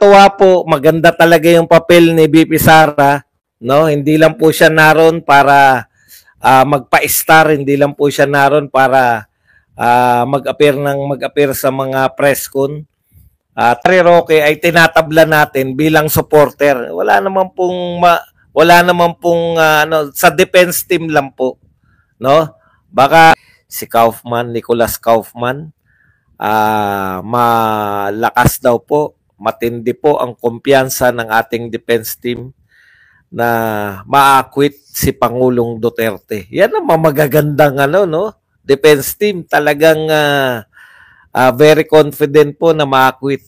nakakatuwa po, maganda talaga yung papel ni BP Sara, no? Hindi lang po siya naroon para magpa-star, hindi lang po siya naroon para mag-appear sa mga press con. Terry Roque ay tinatabla natin bilang supporter. Wala naman pong sa defense team lang po, no? Baka si Kaufman, Nicolas Kaufman, malakas daw po, matindi po ang kumpiyansa ng ating defense team na ma-acquit si Pangulong Duterte. Yan ang magagandang defense team. Talagang very confident po na ma-acquit.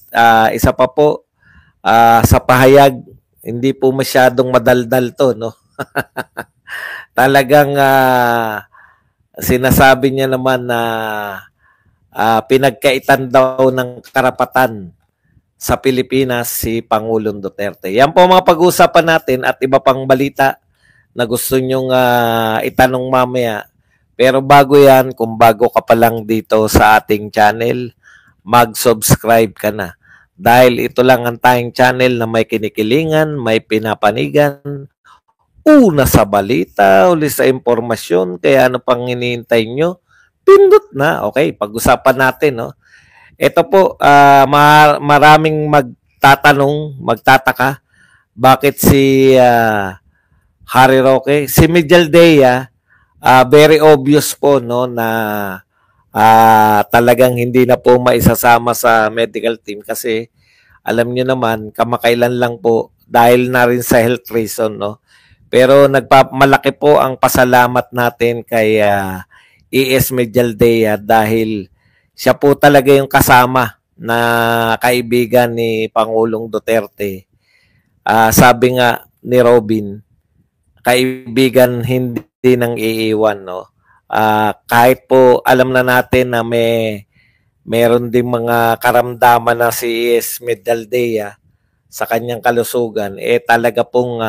Isa pa po, sa pahayag, hindi po masyadong madaldal to, no? Talagang sinasabi niya naman na pinagkaitan daw ng karapatan sa Pilipinas si Pangulong Duterte. Yan po mga pag-uusapan natin at iba pang balita na gusto nyong itanong mamaya. Pero bago yan, kung bago ka pa lang dito sa ating channel, mag-subscribe ka na. Dahil ito lang ang tayong channel na may kinikilingan, may pinapanigan, una sa balita, uli sa impormasyon, kaya ano pang hinihintay nyo? Pindot na. Okay, pag-usapan natin, no? Ito po, maraming magtataka, bakit si Harry Roque, si Mijaldea, very obvious po, no, na talagang hindi na po maisasama sa medical team kasi alam niyo naman, kamakailan lang po dahil na rin sa health reason, no. Pero malaki po ang pasalamat natin kay E.S. Mijaldea dahil siya po talaga yung kasama na kaibigan ni Pangulong Duterte. Sabi nga ni Robin, kaibigan hindi nang iiwan, no? Kahit po alam na natin na meron din mga karamdaman na si E.S. Mijaldea sa kanyang kalusugan, talaga pong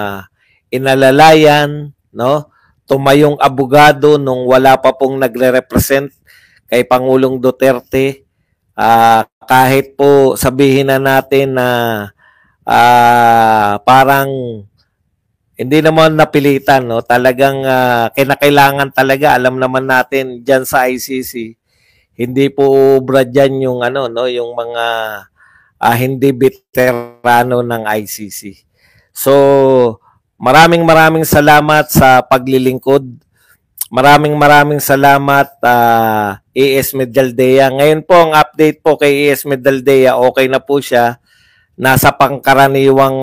inalalayan, no? Tumayong abogado nung wala pa pong nagre-represent kay Pangulong Duterte. Kahit po sabihin na natin na parang hindi naman napilitan, no? Talagang kinakailangan talaga, alam naman natin diyan sa ICC, hindi po ubra diyan yung yung mga hindi veterano ng ICC. So, maraming salamat sa paglilingkod. Maraming salamat E.S. Mijaldea. Ngayon po ang update po kay E.S. Mijaldea, okay na po siya. Nasa pangkaraniwang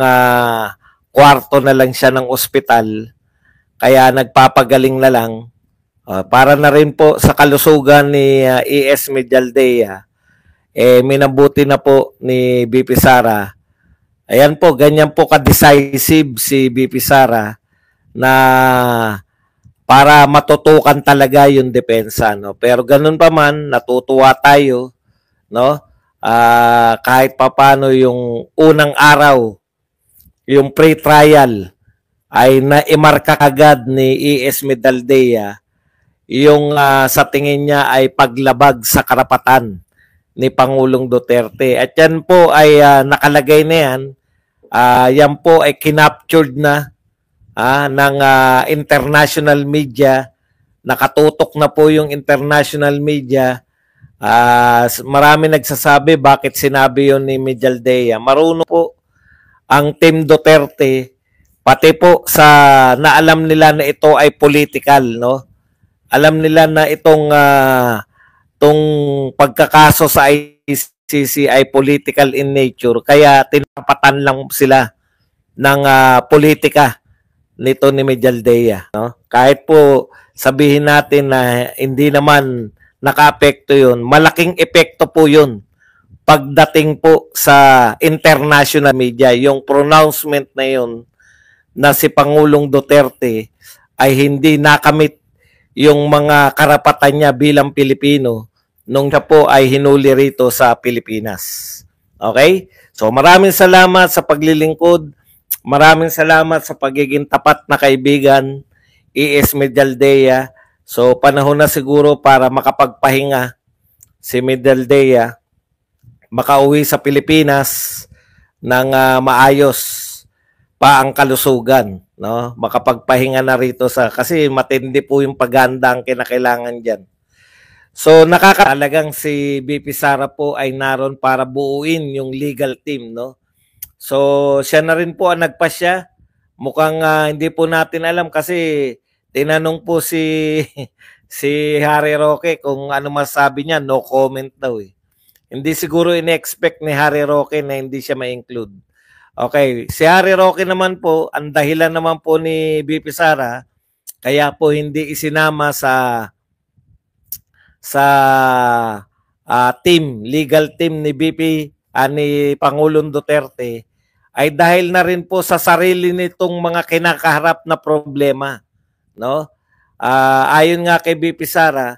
kwarto na lang siya ng ospital. Kaya nagpapagaling na lang. Para na rin po sa kalusugan ni E.S. Mijaldea, minabuti na po ni BP Sara. Ayan po, ganyan po ka-decisive si BP Sara na para matutukan talaga yung depensa, no? Pero ganun pa man, natutuwa tayo, no? Kahit papano yung unang araw, yung pre-trial ay naimarka kagad ni E.S. Mijaldea yung sa tingin niya ay paglabag sa karapatan ni Pangulong Duterte. At yan po ay nakalagay na yan. Yan po ay kinaptured na ng international media. Nakatutok na po yung international media. Marami nagsasabi bakit sinabi yon ni Mijaldea. Marunong po ang Team Duterte, pati po sa naalam nila na ito ay political, no? Alam nila na itong pagkakaso sa ICC ay political in nature, kaya tinapatan lang sila ng politika nito ni Mijaldea, no? Kahit po sabihin natin na hindi naman naka-apekto yun, malaking epekto po yun pagdating po sa international media. Yung pronouncement na yun na si Pangulong Duterte ay hindi nakamit yung mga karapatan niya bilang Pilipino nung siya po ay hinuli rito sa Pilipinas. Okay? So maraming salamat sa paglilingkod. Maraming salamat sa pagiging tapat na kaibigan, E.S. Mijaldea. So panahon na siguro para makapagpahinga si Mijaldea, makauwi sa Pilipinas ng maayos pa ang kalusugan, no? Makapagpahinga na rito kasi matindi po yung paghahanda ang kinakailangan diyan. So talagang si BP Sara po ay naroon para buuin yung legal team, no? So siya na rin po ang nagpasya. Mukhang hindi po natin alam kasi tinanong po si si Harry Roque kung ano masabi niya, no comment daw eh. Hindi siguro in-expect ni Harry Roque na hindi siya ma-include. Okay, si Harry Roque naman po, ang dahilan naman po ni BP Sara, kaya po hindi isinama sa legal team ni BP, ni Pangulong Duterte, ay dahil na rin po sa sarili nitong mga kinakaharap na problema, no? Ayon nga kay BP Sara,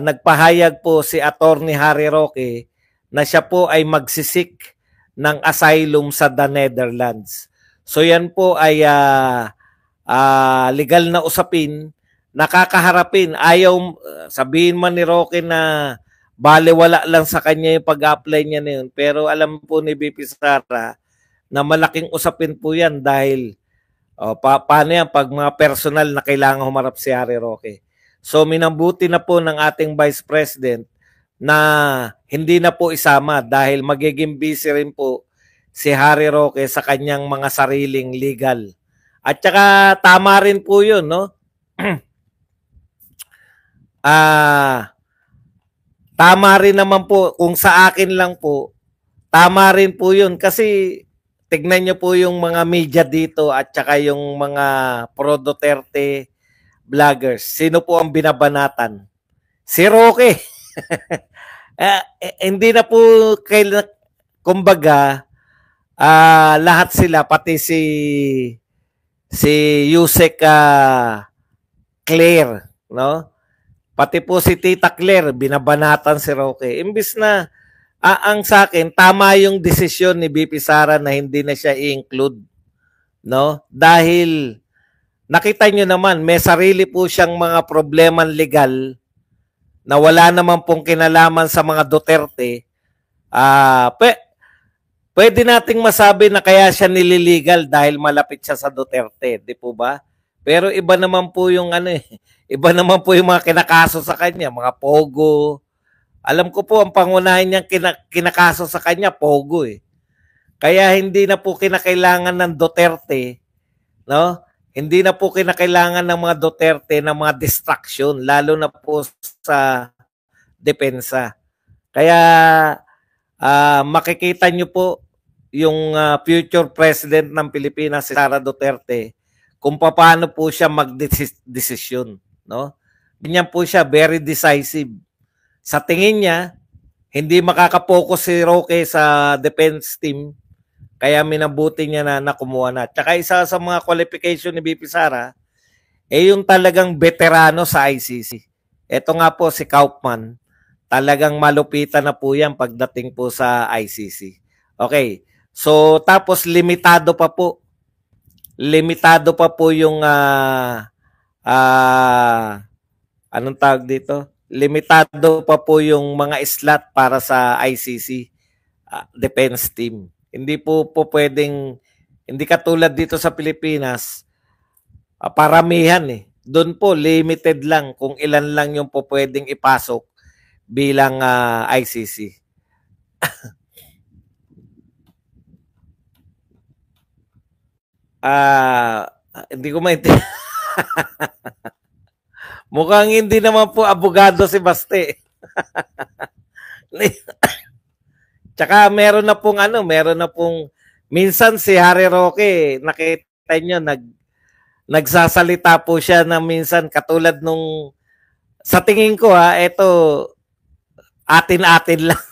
nagpahayag po si Attorney Harry Roque na siya po ay magsisik ng asylum sa the Netherlands. So yan po ay legal na usapin, nakakaharapin. Ayaw sabihin man ni Roque na balewala lang sa kanya yung pag-apply niya na yun. Pero alam po ni BP Sara na malaking usapin po yan dahil paano yan pag mga personal na kailangan humarap si Harry Roque. So minambuti na po ng ating Vice President na hindi na po isama dahil magiging busy rin po si Harry Roque sa kanyang mga sariling legal. At saka tama rin po yun, no? Tama rin naman po, kung sa akin lang po, tama rin po yun kasi tignan nyo po yung mga media dito at saka yung mga pro-Duterte vloggers. Sino po ang binabanatan? Si Roque. Hindi na po kumbaga lahat sila pati si Yusek Claire, no? Pati po si Tita Claire binabanatan si Roque. Imbis na ang sa akin tama yung desisyon ni BP Sara na hindi na siya i-include, no? Dahil nakita nyo naman may sarili po siyang mga problemang legal na wala naman pong kinalaman sa mga Duterte. Pwede nating masabi na kaya siya nililigal dahil malapit siya sa Duterte, di po ba? Pero iba naman po yung iba naman po yung mga kinakaso sa kanya, mga pogo. Alam ko po ang pangunahin niyang kinakaso sa kanya, pogo eh. Kaya hindi na po kinakailangan ng Duterte, no? Hindi na po kinakailangan ng mga Duterte ng mga distraction, lalo na po sa depensa. Kaya makikita niyo po yung future president ng Pilipinas, si Sara Duterte, kung paano po siya magdesisyon, no? Ganyan po siya, very decisive. Sa tingin niya, hindi makakapokus si Roque sa defense team, kaya minabuti niya na kumuha na. Tsaka isa sa mga qualification ni BP Sara, yung talagang veterano sa ICC. Ito nga po si Kaufman, talagang malupitan na po yan pagdating po sa ICC. Okay, so tapos limitado pa po. Limitado pa po yung anong tawag dito? Limitado pa po yung mga slot para sa ICC defense team. Hindi po pwedeng, hindi katulad dito sa Pilipinas, paramihan eh. Doon po limited lang kung ilan lang yung po pwedeng ipasok bilang ICC. Hindi ko maintindihan. Mukhang hindi naman po abogado si Baste. Tsaka meron na pong minsan si Harry Roque, nakita nyo, nagsasalita po siya na minsan katulad nung, sa tingin ko ito, atin-atin lang.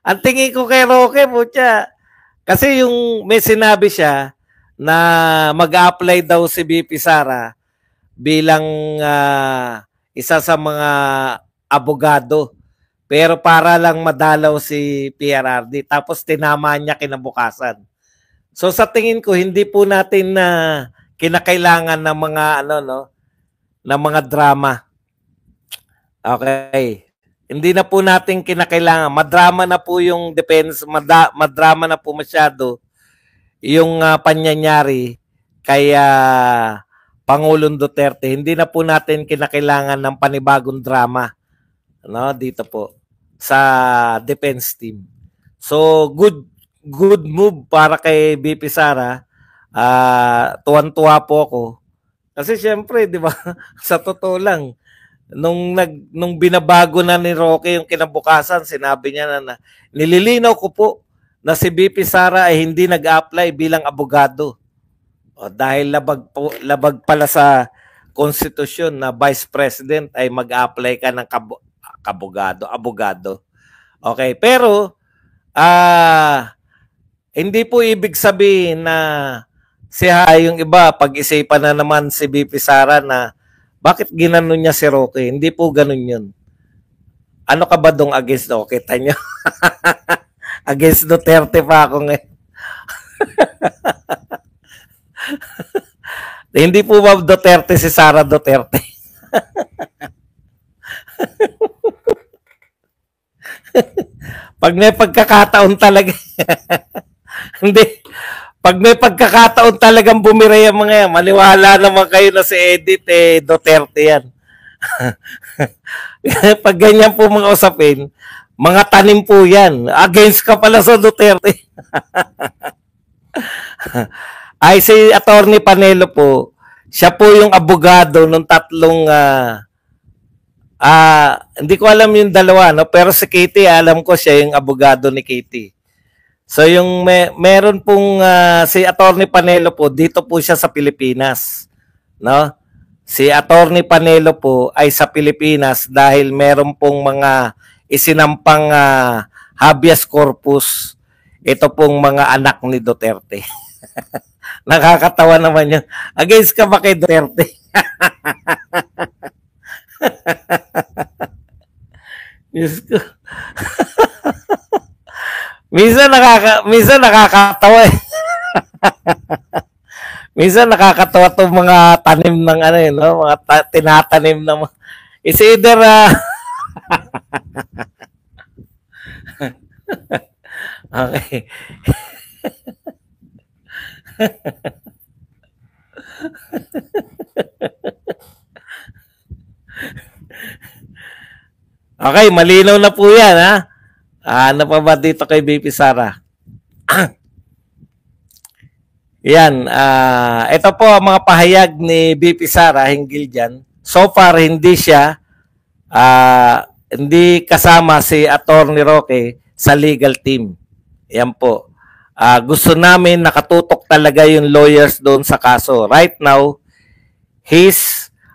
Ang tingin ko kay Roque po siya, kasi yung may sinabi siya na mag-apply daw si BP Sara bilang isa sa mga abogado. Pero para lang madalaw si PRRD. Tapos tinama niya kinabukasan. So sa tingin ko, hindi po natin na kinakailangan ng mga ng mga drama. Okay. Hindi na po natin kinakailangan. Madrama na po yung defense, madrama na po masyado yung panyanyari kay Pangulong Duterte. Hindi na po natin kinakailangan ng panibagong drama, no, dito po sa defense team. So good move para kay BP Sara. Tuwan-tuwa po ako. Kasi syempre, 'di ba? Sa totoo lang, nung binabago na ni Roque yung kinabukasan, sinabi niya na nililinaw ko po na si BP Sara ay hindi nag-apply bilang abogado. O, dahil labag pala sa konstitusyon na vice president ay mag-apply ka ng abogado. Okay, pero hindi po ibig sabihin na yung iba pag-isipan na naman si BP Sara na bakit ginanon niya si Roque? Hindi po ganun yun. Ano ka ba dong against Roque? Kita nyo? Against Duterte pa ako ngayon. Hindi po ba Duterte si Sara Duterte? Pag may pagkakataon talaga. Hindi. Pag may pagkakataon talagang bumira yung mga yan, maniwala naman kayo na si Edith, Duterte yan. Pag ganyan po mga usapin, mga tanim po yan. Against ka pala sa Duterte. Ay, si Attorney Panelo po, siya po yung abogado ng tatlong, hindi ko alam yung dalawa, no? Pero si Katie, alam ko siya yung abogado ni Katie. So yung meron pong si Attorney Panelo po, dito po siya sa Pilipinas, no? Si Attorney Panelo po ay sa Pilipinas dahil meron pong mga isinampang habeas corpus. Ito pong mga anak ni Duterte. Nakakatawa naman yun. Against ka ba kay Duterte? Diyos ko. Minsan nakakatawa eh. Minsan nakakatawa tong mga tanim ng ano eh, no? Mga tinatanim na it's either okay. Okay, malinaw na po yan, ha? Ano pa ba dito kay BP Sara? Yan, ito po ang mga pahayag ni BP Sara hinggil dyan. So far, hindi siya, hindi kasama si Attorney Roque sa legal team. Yan po. Gusto namin nakatutok talaga yung lawyers doon sa kaso. Right now,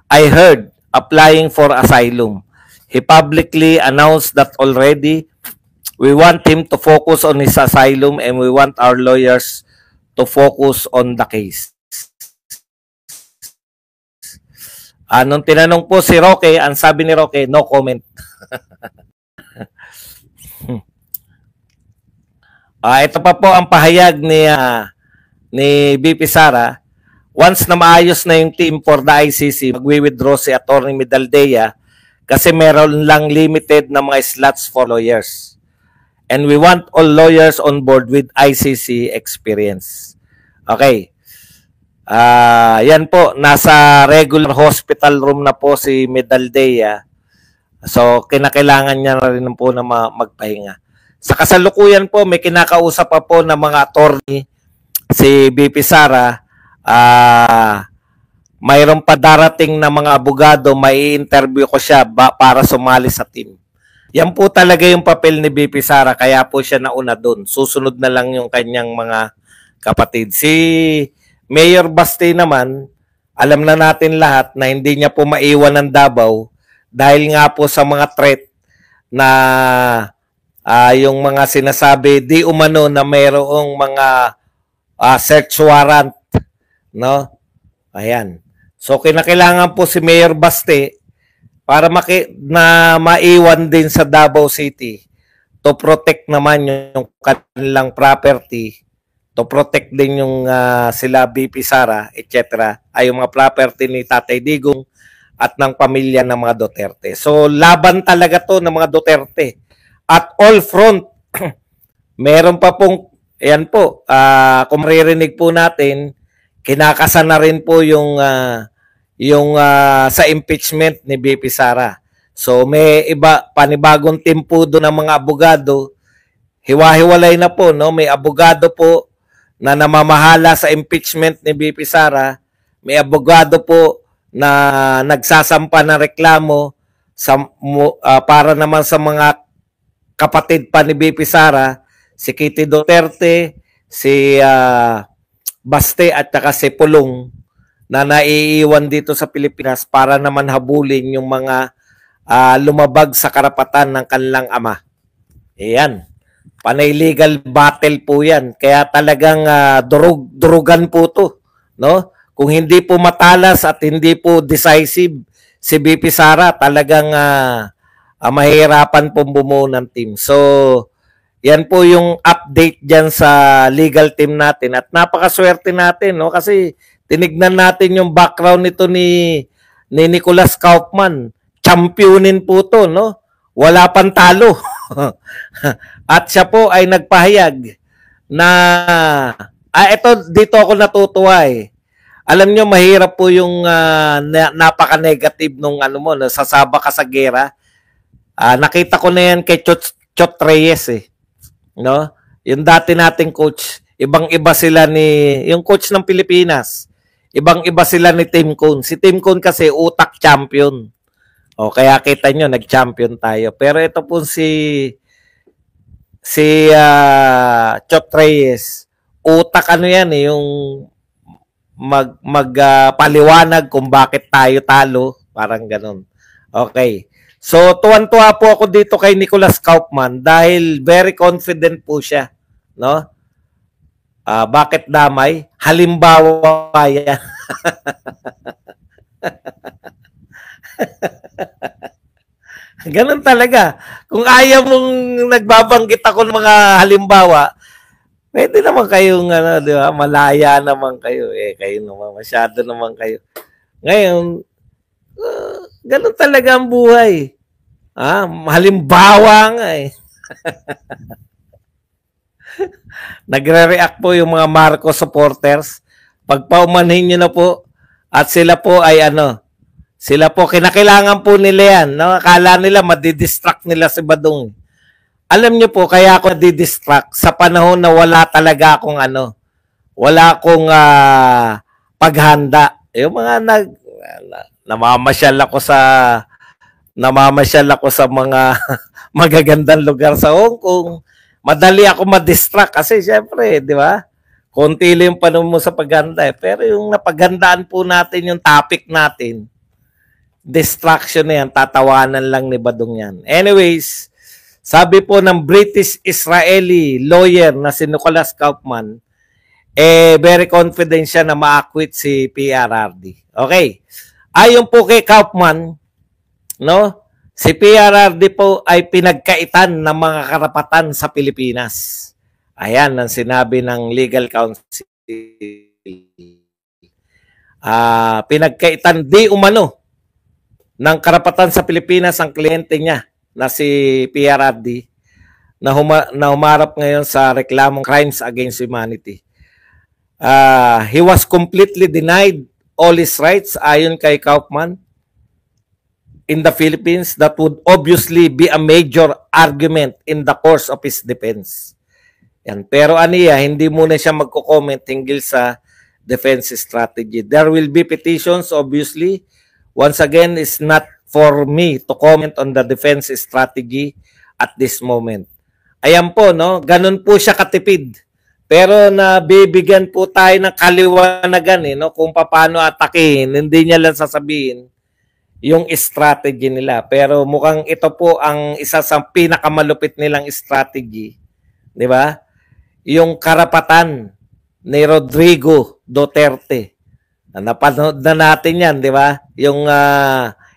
I heard, applying for asylum. He publicly announced that already. We want him to focus on his asylum and we want our lawyers to focus on the case. Nung tinanong po si Roque, ang sabi ni Roque, no comment. Ito pa po ang pahayag ni BP Sara. Once na maayos na yung team for the ICC, magwi-withdraw si Attorney Medaldea kasi meron lang limited na mga slots for lawyers. And we want all lawyers on board with ICC experience. Okay. Yan po, nasa regular hospital room na po si Medaldea. So, kinakailangan niya na rin po na magpahinga. Sa kasalukuyan po, may kinakausap pa po ng mga attorney si BP Sara. Mayroon pa darating na mga abogado, may interview ko siya para sumali sa team. Yan po talaga yung papel ni BP Sara, kaya po siya nauna doon. Susunod na lang yung kanyang mga kapatid. Si Mayor Baste naman, alam na natin lahat na hindi niya po maiwan ng Davao dahil nga po sa mga threat na yung mga sinasabi di umano na mayroong mga search warrant, no? Ayan. So kinakailangan po si Mayor Baste para maiwan din sa Davao City to protect naman yung kanilang property, to protect din yung sila BP Sara, etc. Ay yung mga property ni Tatay Digong at ng pamilya ng mga Duterte. So, laban talaga to ng mga Duterte. At all front, meron pa pong, ayan po, kung maririnig po natin, kinakasa na rin po yung sa impeachment ni BP Sara. So, may panibagong team po doon ng mga abogado. Hiwa-hiwalay na po, no? May abogado po na namamahala sa impeachment ni BP Sara. May abogado po na nagsasampa ng reklamo para naman sa mga kapatid pa ni BP Sara, si Kitty Duterte, si Baste at saka si Pulong na naiiwan dito sa Pilipinas para naman habulin yung mga lumabag sa karapatan ng kanilang ama. Ayan. Panay legal battle po yan. Kaya talagang durugan po to. No? Kung hindi po matalas at hindi po decisive si BP Sara, talagang mahirapan pong bumuo ng team. So, yan po yung update dyan sa legal team natin. At napakaswerte natin, no? Kasi tinignan natin yung background nito ni Nicolas Kaufman. Championin po to, no? Wala pang talo. At siya po ay nagpahayag na dito ako natutuwa eh. Alam nyo, mahirap po yung napaka-negative nung sasaba ka sa gera. Nakita ko na yan kay Chot Reyes eh. No? Yung dati nating coach, ibang-iba sila yung coach ng Pilipinas. Ibang-iba sila ni Tim Cone. Si Tim Cone kasi utak champion. O kaya kita nyo, nag-champion tayo. Pero ito po si Chot Reyes, utak yan eh, yung magpaliwanag kung bakit tayo talo, parang ganun. Okay. So, tuwan-tuwa po ako dito kay Nicolas Kaufman dahil very confident po siya, no? Bakit damay? Halimbawa yan. Ganun talaga. Kung ayaw mong nagbabanggit ako ng mga halimbawa, pwede naman kayong, di ba, malaya naman kayo. Kayo naman, masyado naman kayo. Ngayon, ganun talaga ang buhay. Halimbawa nga eh. Nagre-react po yung mga Marcos supporters. Pag paumanhin nyo na po, at sila po ay sila po, kinakailangan po nila yan. No? Akala nila, madidistract nila si Badong. Alam nyo po, kaya ako nadidistract sa panahon na wala talaga akong wala akong paghanda. Yung mga namamasyal ako sa mga magagandang lugar sa Hong Kong. Madali ako madistract kasi syempre, di ba? Konti lang yung panahon mo sa paghanda eh. Pero yung napaghandaan po natin yung topic natin, distraction na yan, tatawanan lang ni Badong yan. Anyways, sabi po ng British-Israeli lawyer na si Nicolas Kaufman, very confident siya na ma-acquit si PRRD. Okay. Ayon po kay Kaufman, no, si PRRD po ay pinagkaitan ng mga karapatan sa Pilipinas. Ayan ang sinabi ng legal counsel. Pinagkaitan di umano ng karapatan sa Pilipinas ang kliyente niya na si PRRD na humarap ngayon sa reklamong crimes against humanity. He was completely denied all his rights ayon kay Kaufman in the Philippines. That would obviously be a major argument in the course of his defense. Yan. Pero hindi muna siya magko-comment hinggil sa defense strategy. There will be petitions, obviously. Once again, it's not for me to comment on the defense strategy at this moment. Ayan po, no? Ganun po siya katipid. Pero nabibigyan po tayo ng kaliwanagan, no? Kung paano atakihin. Hindi niya lang sasabihin yung strategy nila. Pero mukhang ito po ang isa sa pinakamalupit nilang strategy. Di ba? Yung karapatan ni Rodrigo Duterte. Napanood na natin yan, di ba? Yung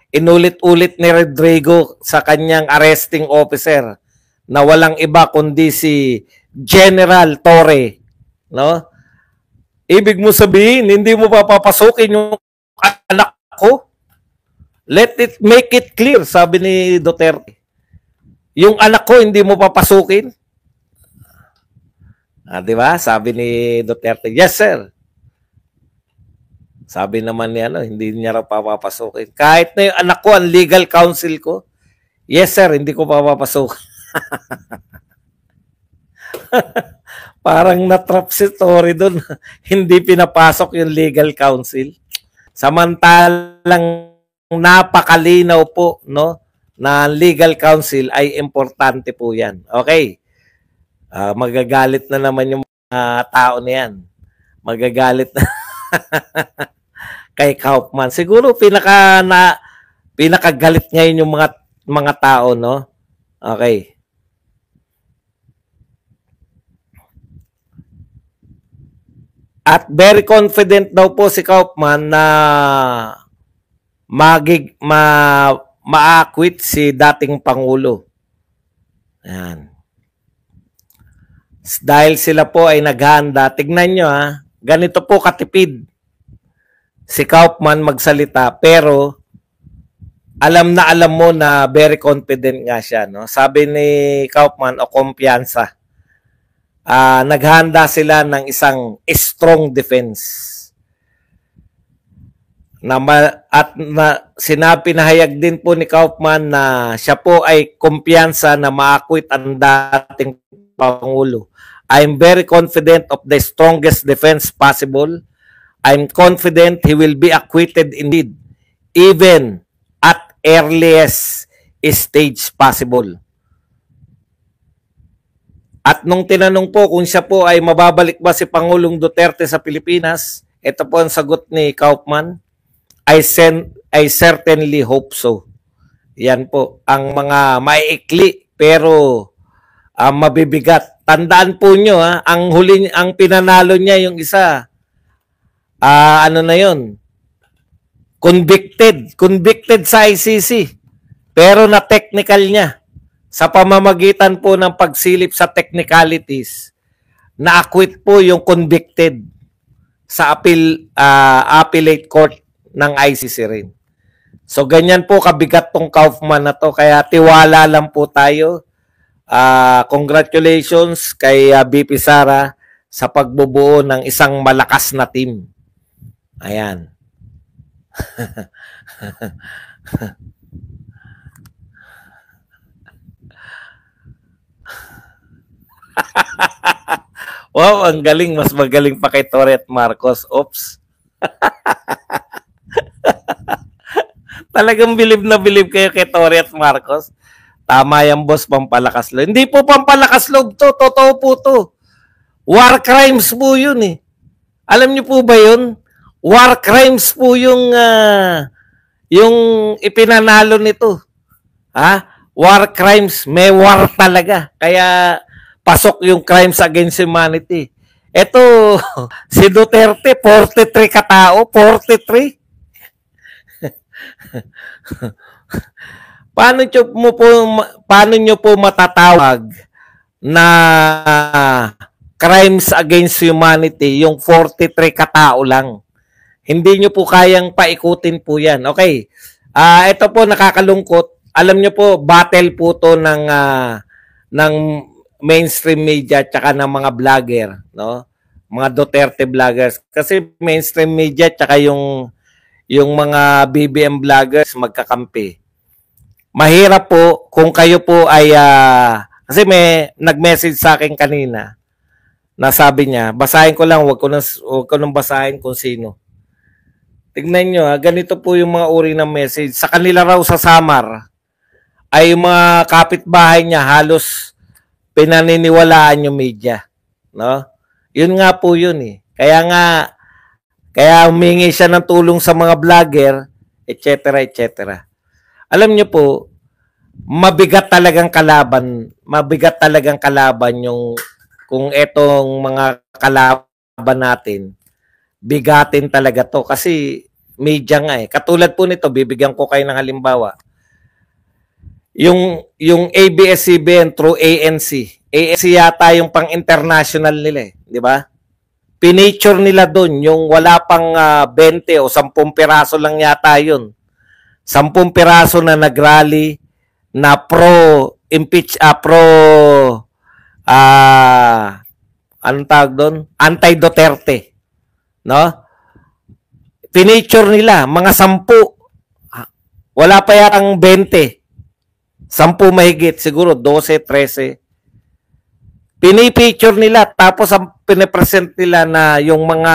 inulit-ulit ni Rodrigo sa kanyang arresting officer na walang iba kundi si General Torre. No? Ibig mo sabihin, hindi mo papapasukin yung anak ko? Let it make it clear, sabi ni Duterte. Yung anak ko hindi mo papasukin. Di ba? Sabi ni Duterte, yes sir. Sabi naman ni hindi niya raw papapasukin. Kahit na yung anak ko, ang legal counsel ko, yes sir, hindi ko papapasukin. Parang natrap si Tory doon. Hindi pinapasok yung legal counsel. Samantalang napakalinaw po, no, na legal counsel ay importante po yan. Okay. Magagalit na naman yung tao na yan. Magagalit na kay Kaufman. Siguro pinakagalit ngayon yung mga tao, no? Okay. At very confident daw po si Kaufman na ma-acquit si dating Pangulo. Ayan. Dahil sila po ay naghahanda. Tignan nyo ganito po katipid si Kaufman magsalita, pero alam mo na very confident nga siya. No? Sabi ni Kaufman o kumpiyansa, naghahanda sila ng isang strong defense. Pinahayag din po ni Kaufman na siya po ay kumpiyansa na ma-acquit ang dating Pangulo. I'm very confident of the strongest defense possible. I'm confident he will be acquitted indeed, even at earliest stage possible. At nung tinanong po kung siya po ay mababalik ba si Pangulong Duterte sa Pilipinas, ito po ang sagot ni Kaufman, I certainly hope so. Yan po ang mga maiikli pero mabibigat. Tandaan po nyo ang pinanalo niya yung isa, ano na yun? Convicted sa ICC. Pero na technical niya. Sa pamamagitan po ng pagsilip sa technicalities, na-acquit po yung convicted sa appellate court ng ICC rin. So ganyan po kabigat tong Kaufman na to. Kaya tiwala lang po tayo. Congratulations kay BP Sara sa pagbubuo ng isang malakas na team. Ayan. Wow, ang galing. Mas magaling pa kay Tory at Marcos. Oops. Talagang bilib na bilib kayo kay Tory at Marcos. Tama yan, boss, pampalakas loob. Hindi po pampalakas loob to. Totoo po to. War crimes po yun Alam niyo po ba yun? War crimes po yung ipinanalo nito. War crimes. May war talaga. Kaya pasok yung crimes against humanity. Ito, si Duterte, 43 katao. 43. Paano nyo po matatawag na crimes against humanity yung 43 katao lang? Hindi nyo po kayang paikutin po yan. Okay. Ito po nakakalungkot. Alam nyo po, battle po to ng mainstream media at saka ng mga vlogger, no? Mga Duterte vloggers. Kasi mainstream media at saka yung mga BBM vloggers magkakampi. Mahirap po kung kayo po ay kasi may nag-message sa akin kanina na sabi niya, basahin ko lang, wag ko nang basahin kung sino. Tignan nyo, ganito po yung mga uri ng message. Sa kanila raw sa Samar ay yung mga kapitbahay niya halos pinaniniwalaan yung media, no? Yun nga po yun Kaya humingi siya ng tulong sa mga vlogger, etc., etc. Alam niyo po, mabigat talagang kalaban yung kung etong mga kalaban natin, bigatin talaga to kasi media nga Katulad po nito, bibigyan ko kayo ng halimbawa. Yung ABS-CBN through ANC. ANC yata yung pang-international nila di ba? Pinature nila doon yung wala pang 20 o 10 piraso lang yata yun 10 piraso na nagrally na anong tawag doon? Anti-Duterte. No? Pinicture nila, mga 10. Wala pa yatang 20. 10 mahigit, siguro 12, 13. Pinipicture nila, tapos ang pinipresent nila na yung mga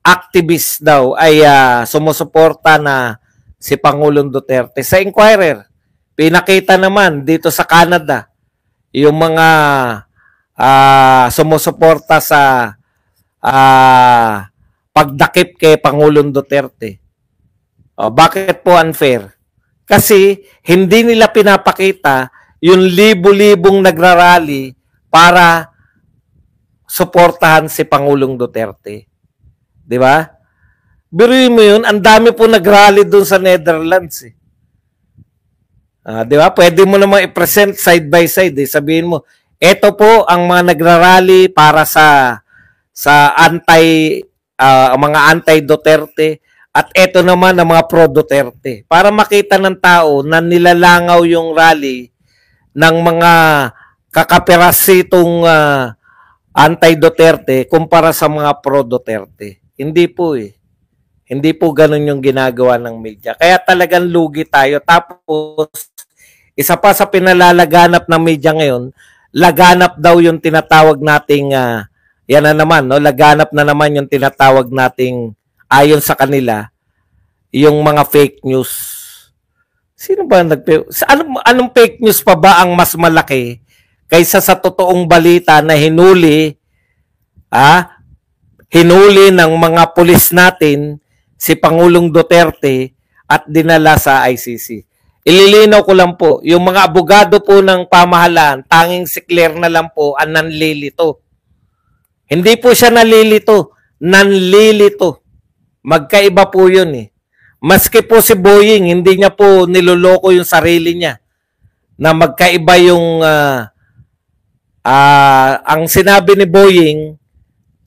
activists daw ay sumusuporta na si Pangulong Duterte. Sa Inquirer, pinakita naman dito sa Canada yung mga sumusuporta sa pagdakip kay Pangulong Duterte. Bakit po unfair? Kasi hindi nila pinapakita yung libo-libong nagrarally para suportahan si Pangulong Duterte. Di ba? Biruin mo yun, ang dami po nagrally doon sa Netherlands. Di ba? Pwede mo namang i-present side by side. Sabihin mo, eto po ang mga nagrarally para sa mga anti-Duterte at eto naman ang mga pro-Duterte. Para makita ng tao na nilalangaw yung rally ng mga kakapirasitong anti-Duterte kumpara sa mga pro-Duterte. Hindi po eh. Hindi po ganun yung ginagawa ng media. Kaya talagang lugi tayo. Tapos, isa pa sa pinalalaganap ng media ngayon, laganap daw yung tinatawag nating, yan na naman, no? Laganap na naman yung tinatawag nating, ayon sa kanila, yung mga fake news. Sino ba anong fake news pa ba ang mas malaki kaysa sa totoong balita na hinuli ng mga pulis natin si Pangulong Duterte at dinala sa ICC? Ililinaw ko lang po, yung mga abogado po ng pamahalaan, tanging si Claire na lang po ang nanlilito. Hindi po siya nalilito, nanlilito. Magkaiba po yun eh. Maski po si Boying, hindi niya po niloloko yung sarili niya na magkaiba yung ang sinabi ni Boying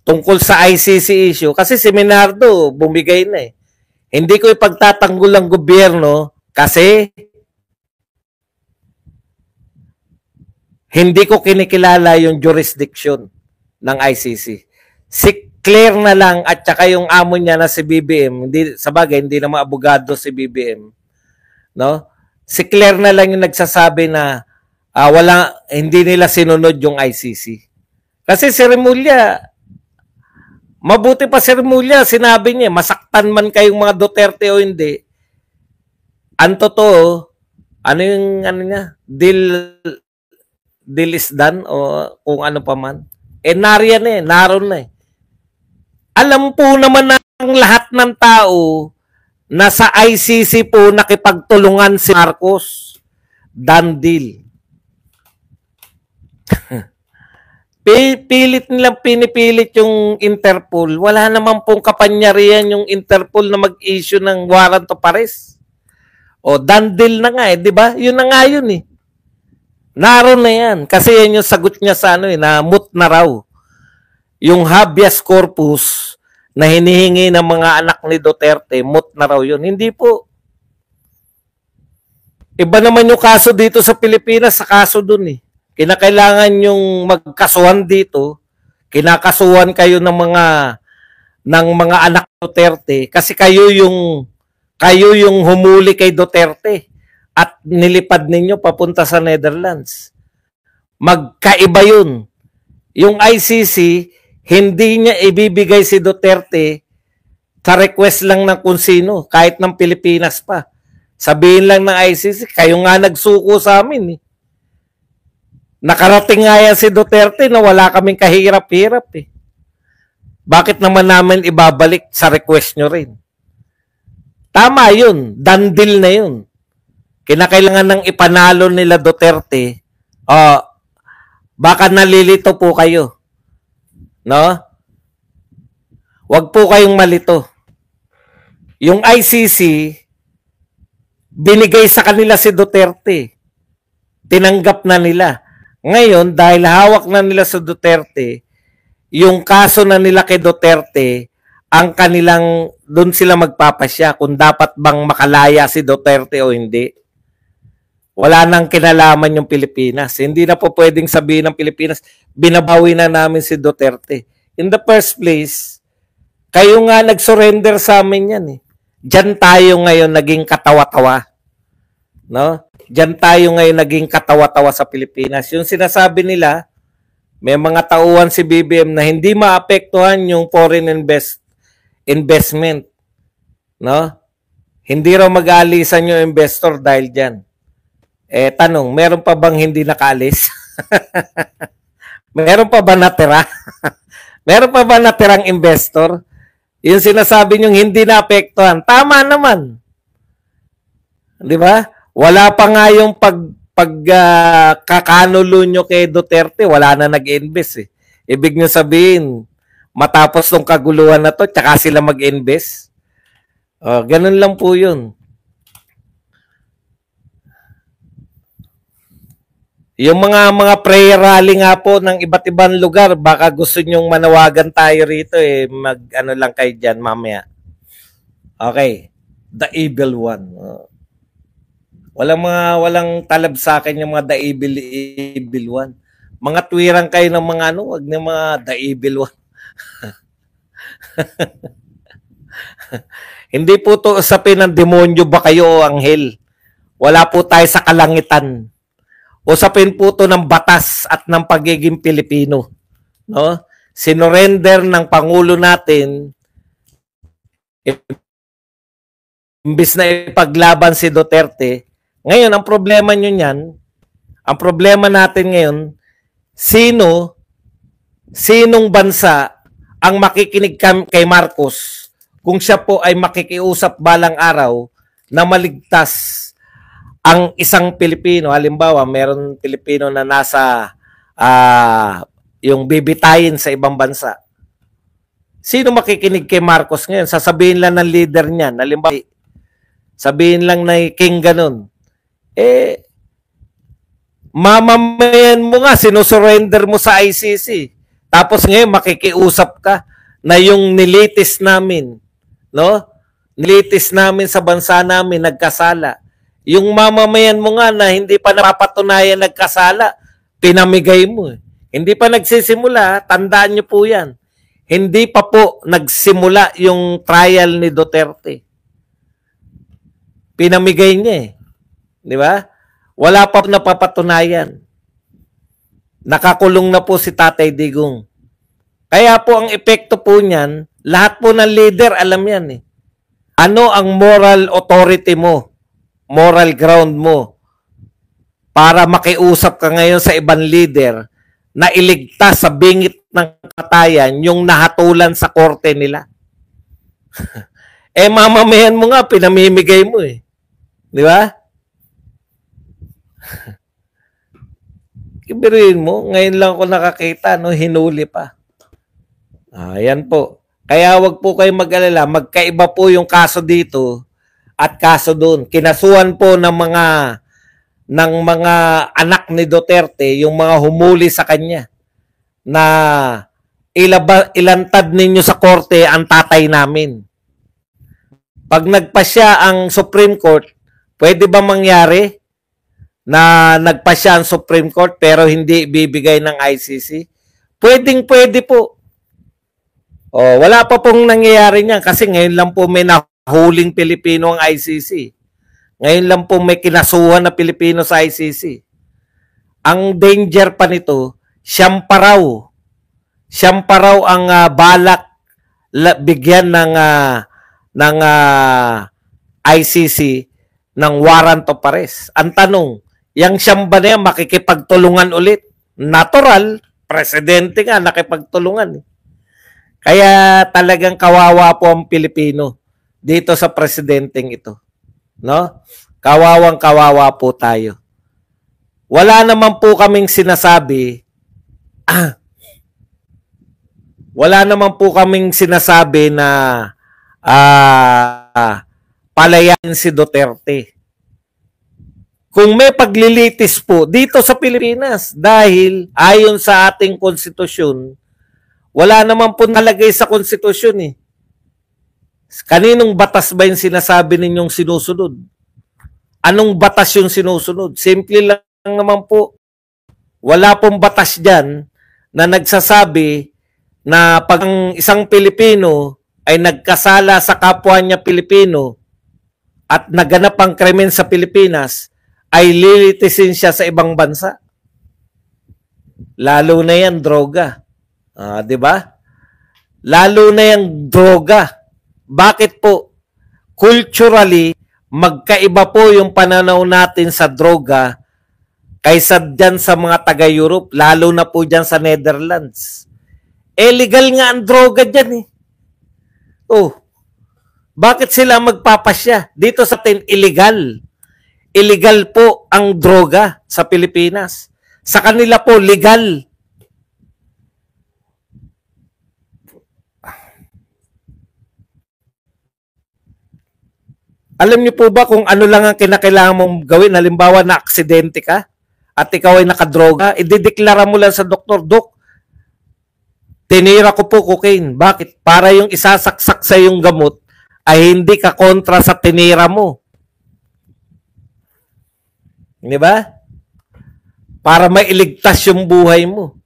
tungkol sa ICC issue. Kasi si Minardo, bumigay na eh. Hindi ko ipagtatanggol ang gobyerno kasi hindi ko kinikilala yung jurisdiction ng ICC. Si Claire na lang at saka yung amo niya na si BBM, hindi naman abogado si BBM. No? Si Claire na lang yung nagsasabi na hindi nila sinunod yung ICC. Kasi si Remulla, mabuti pa si Remulla, sinabi niya, masaktan man kayong mga Duterte o hindi, ang totoo, niya, deal is done o kung ano pa man. Naroon na eh. Alam po naman ng lahat ng tao na sa ICC po nakipagtulungan si Marcos. Done deal. Pinipilit yung Interpol. Wala naman pong kapanyarihan yung Interpol na mag-issue ng warrant of arrest. Done deal na nga eh, di ba? Yun na nga yun eh. Naroon na yan. Kasi yan yung sagot niya sa na moot na raw. Yung habeas corpus na hinihingi ng mga anak ni Duterte, moot na raw yun. Hindi po. Iba naman yung kaso dito sa Pilipinas sa kaso dun eh. Kinakailangan yung magkasuhan dito, kinakasuhan kayo ng mga anak Duterte kasi kayo yung humuli kay Duterte at nilipad ninyo papunta sa Netherlands. Magkaiba yun. Yung ICC, hindi niya ibibigay si Duterte sa request lang ng kung sino, kahit ng Pilipinas pa. Sabihin lang ng ICC, kayo nga nagsuko sa amin eh. Nakarating nga yan si Duterte na wala kaming kahirap-hirap eh. Bakit naman namin ibabalik sa request nyo rin? Tama yun. Done deal na yun. Kinakailangan ng ipanalo nila Duterte. Baka nalilito po kayo. No? Huwag po kayong malito. Yung ICC, binigay sa kanila si Duterte. Tinanggap na nila. Ngayon, dahil hawak na nila sa Duterte, yung kaso na nila kay Duterte ang kanilang, doon sila magpapasya kung dapat bang makalaya si Duterte o hindi. Wala nang kinalaman yung Pilipinas. Hindi na po pwedeng sabihin ng Pilipinas, binabawi na namin si Duterte. In the first place, kayo nga nag-surrender sa amin yan eh. Diyan tayo ngayon naging katawa-tawa. No? Diyan tayo ngayon naging katawa-tawa sa Pilipinas. Yung sinasabi nila, may mga tauhan si BBM na hindi maapektuhan yung foreign investment. No? Hindi raw mag-aalisan yung investor dahil dyan. Eh, tanong, meron pa bang hindi nakaalis? Meron pa ba natira? Meron pa ba natirang investor? Yung sinasabi niyong hindi naapektuhan, tama naman. Di ba? Wala pa nga yung kakanulo nyo kay Duterte, wala na nag-invest eh. Ibig nyo sabihin, matapos tong kaguluhan na to, tsaka sila mag-invest. Ganun lang po yun. Yung mga prayer rally nga po ng iba't ibang lugar, baka gusto nyong manawagan tayo rito eh, mag-ano lang kayo dyan mamaya. Okay. The evil one. Walang talab sa akin yung mga the evil one. Mga tuwirang kayo ng mga ano, wag ng mga the evil one. Hindi po to usapin ng demonyo ba kayo o anghel. Wala po tayo sa kalangitan. Usapin po to ng batas at ng pagiging Pilipino. No? Sinurrender ng Pangulo natin, imbis na ipaglaban si Duterte. Ngayon, ang problema nyo yan, ang problema natin ngayon, sinong bansa ang makikinig kay Marcos kung siya po ay makikiusap balang araw na maligtas ang isang Pilipino. Halimbawa, meron Pilipino na nasa yung bibitayin sa ibang bansa. Sino makikinig kay Marcos ngayon? Sasabihin lang ng leader niyan. Halimbawa, sabihin lang na king ganun. Eh, mamamayan mo nga, sinusurrender mo sa ICC. Tapos ngayon, makikiusap ka na yung nilitis namin, no? Nilitis namin sa bansa namin, nagkasala. Yung mamamayan mo nga na hindi pa napapatunayan nagkasala, pinamigay mo. Hindi pa nagsisimula, tandaan nyo po yan. Hindi pa po nagsimula yung trial ni Duterte. Pinamigay niya eh. Di ba? Wala pa napapatunayan. Nakakulong na po si Tatay Digong. Kaya po ang epekto po niyan, lahat po ng leader alam yan eh. Ano ang moral authority mo? Moral ground mo para makiusap ka ngayon sa ibang leader na iligtas sa bingit ng katayan yung nahatulan sa korte nila. Eh mamamayan mo nga, pinamimigay mo eh. Di ba? Ibiruin mo, ngayon lang ako nakakita, no, hinuli pa. Ayan po. Kaya wag po kayo mag-alala, magkaiba po yung kaso dito at kaso doon. Kinasuhan po ng mga anak ni Duterte, yung mga humuli sa kanya na ilantad ninyo sa korte ang tatay namin. Pag nagpasya ang Supreme Court, pwede ba mangyari na nagpasya ang Supreme Court pero hindi bibigay ng ICC? Pwede po. Wala pa pong nangyayari niyan kasi ngayon lang po may huling Pilipino ang ICC. Ngayon lang po may kinasuhan na Pilipino sa ICC. Ang danger pa nito, siyam pa raw ang balak bigyan ng ICC ng warrant of arrest. Ang tanong, yang siyam ba na yan makikipagtulungan ulit? Natural, presidente nga nakipagtulungan. Kaya talagang kawawa po ang Pilipino dito sa presidenteng ito. No? Kawawang-kawawa po tayo. Wala naman po kaming sinasabi na palayain si Duterte. Kung may paglilitis po dito sa Pilipinas dahil ayon sa ating konstitusyon, wala naman po nalagay sa konstitusyon eh, Kaninong batas ba yung sinasabi ninyong sinusunod? Anong batas yung sinusunod? Simple lang naman po. Wala pong batas dyan na nagsasabi na pag ang isang Pilipino ay nagkasala sa kapwa niya Pilipino at naganap ang krimen sa Pilipinas, ay lilitisin siya sa ibang bansa. Lalo na yan, droga. Di ba? Lalo na yung droga. Bakit po? Culturally, magkaiba po yung pananaw natin sa droga kaysa dyan sa mga taga-Europe, lalo na po dyan sa Netherlands. Legal nga ang droga dyan eh. Bakit sila magpapasya? Dito sa atin, illegal. Illegal po ang droga sa Pilipinas. Sa kanila po, legal. Alam niyo po ba kung ano lang ang kinakailangan mong gawin? Halimbawa na aksidente ka at ikaw ay nakadroga, idideklara mo lang sa doktor, Dok, tinira ko po cocaine. Bakit? Para yung isasaksak sa yung gamot ay hindi ka kontra sa tinira mo. Di ba? Para mailigtas yung buhay mo.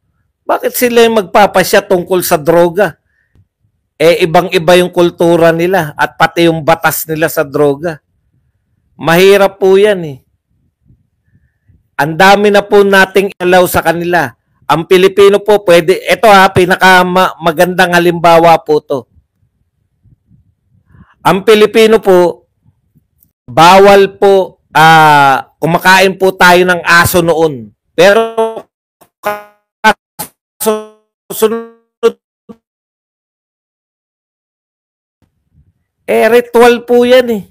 Bakit sila yung magpapasya tungkol sa droga? Ibang-iba yung kultura nila at pati yung batas nila sa droga. Mahirap po yan eh. Ang dami na po nating allow sa kanila. Ang Pilipino po pwede, ito pinakamagandang halimbawa po to. Ang Pilipino po, bawal po, kumakain po tayo ng aso noon. Pero sunod, ritual po yan eh.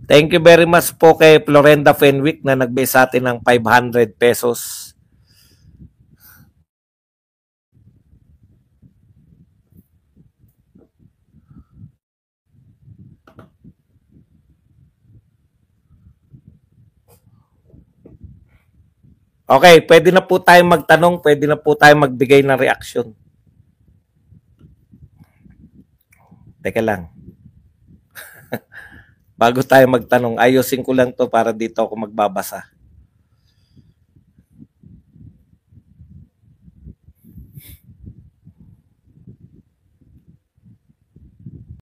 Thank you very much po kay Florenda Fenwick na nagbigay sa atin ng 500 pesos. Okay, pwede na po tayo magtanong, pwede na po tayo magbigay ng reaksyon. Teka lang. Bago tayo magtanong, ayusin ko lang to para dito ako magbabasa.